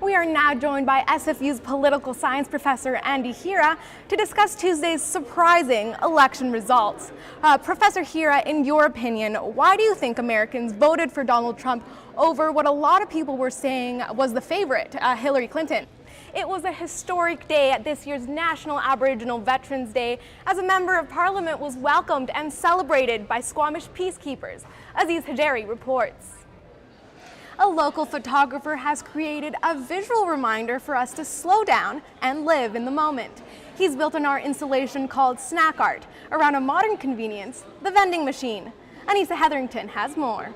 We are now joined by SFU's political science professor Andy Hira to discuss Tuesday's surprising election results. Professor Hira, in your opinion, why do you think Americans voted for Donald Trump over what a lot of people were saying was the favorite, Hillary Clinton? It was a historic day at this year's National Aboriginal Veterans Day, as a member of Parliament was welcomed and celebrated by Squamish peacekeepers. Aziz Hajeri reports. A local photographer has created a visual reminder for us to slow down and live in the moment. He's built an art installation called Snack Art around a modern convenience, the vending machine. Anissa Hetherington has more.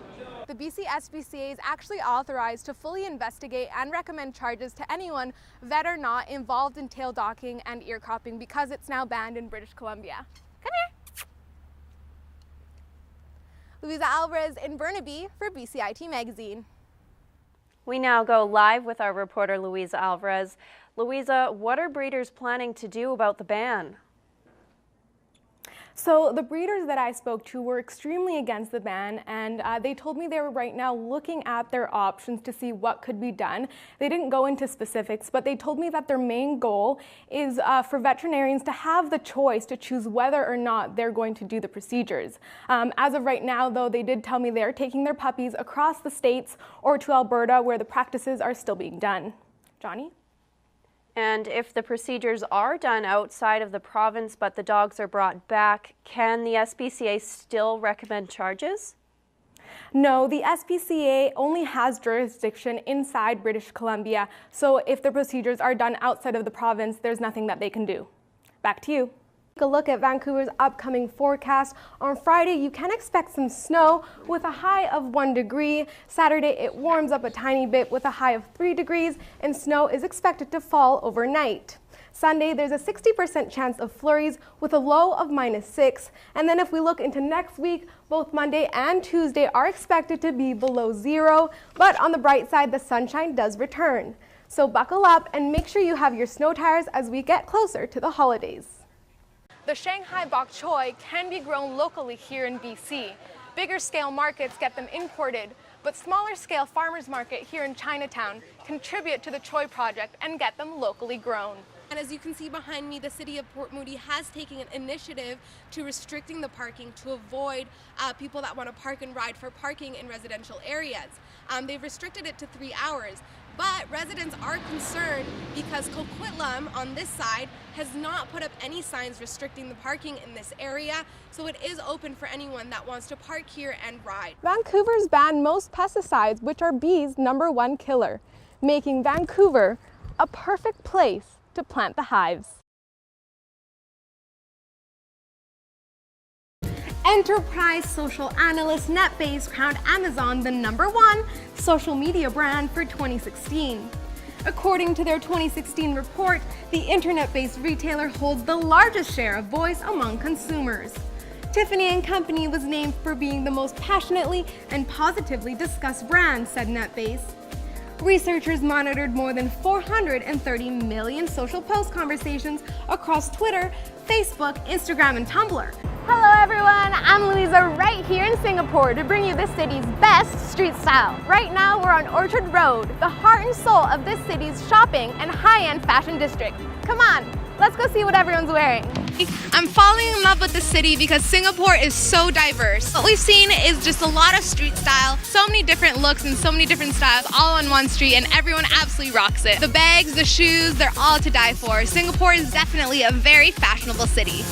The BC SPCA is actually authorized to fully investigate and recommend charges to anyone, vet or not, involved in tail docking and ear cropping because it's now banned in British Columbia. Come here. Luisa Alvarez in Burnaby for BCIT Magazine. We now go live with our reporter Luisa Alvarez. Luisa, what are breeders planning to do about the ban? So the breeders that I spoke to were extremely against the ban, and they told me they were right now looking at their options to see what could be done. They didn't go into specifics, but they told me that their main goal is for veterinarians to have the choice to choose whether or not they're going to do the procedures. As of right now, though, they did tell me they're taking their puppies across the states or to Alberta, where the practices are still being done. Johnny? And if the procedures are done outside of the province but the dogs are brought back, can the SPCA still recommend charges? No, the SPCA only has jurisdiction inside British Columbia, so if the procedures are done outside of the province, there's nothing that they can do. Back to you. Take a look at Vancouver's upcoming forecast. On Friday, you can expect some snow with a high of 1 degree. Saturday, it warms up a tiny bit with a high of 3 degrees, and snow is expected to fall overnight. Sunday, there's a 60% chance of flurries with a low of -6. And then if we look into next week, both Monday and Tuesday are expected to be below 0. But on the bright side, the sunshine does return. So buckle up and make sure you have your snow tires as we get closer to the holidays. The Shanghai bok choy can be grown locally here in BC. Bigger scale markets get them imported, but smaller scale farmers market here in Chinatown contribute to the choy project and get them locally grown. And as you can see behind me, the city of Port Moody has taken an initiative to restricting the parking to avoid people that want to park and ride for parking in residential areas. They've restricted it to 3 hours. But residents are concerned because Coquitlam on this side has not put up any signs restricting the parking in this area, so it is open for anyone that wants to park here and ride. Vancouver's banned most pesticides, which are bees' #1 killer, making Vancouver a perfect place to plant the hives. Enterprise social analyst NetBase crowned Amazon the #1 social media brand for 2016. According to their 2016 report, the internet-based retailer holds the largest share of voice among consumers. Tiffany & Company was named for being the most passionately and positively discussed brand, said NetBase. Researchers monitored more than 430 million social post conversations across Twitter, Facebook, Instagram, and Tumblr. Hello everyone, I'm Luisa right here in Singapore to bring you this city's best street style. Right now we're on Orchard Road, the heart and soul of this city's shopping and high-end fashion district. Come on, let's go see what everyone's wearing. I'm falling in love with the city because Singapore is so diverse. What we've seen is just a lot of street style, so many different looks and so many different styles all on one street, and everyone absolutely rocks it. The bags, the shoes, they're all to die for. Singapore is definitely a very fashionable city.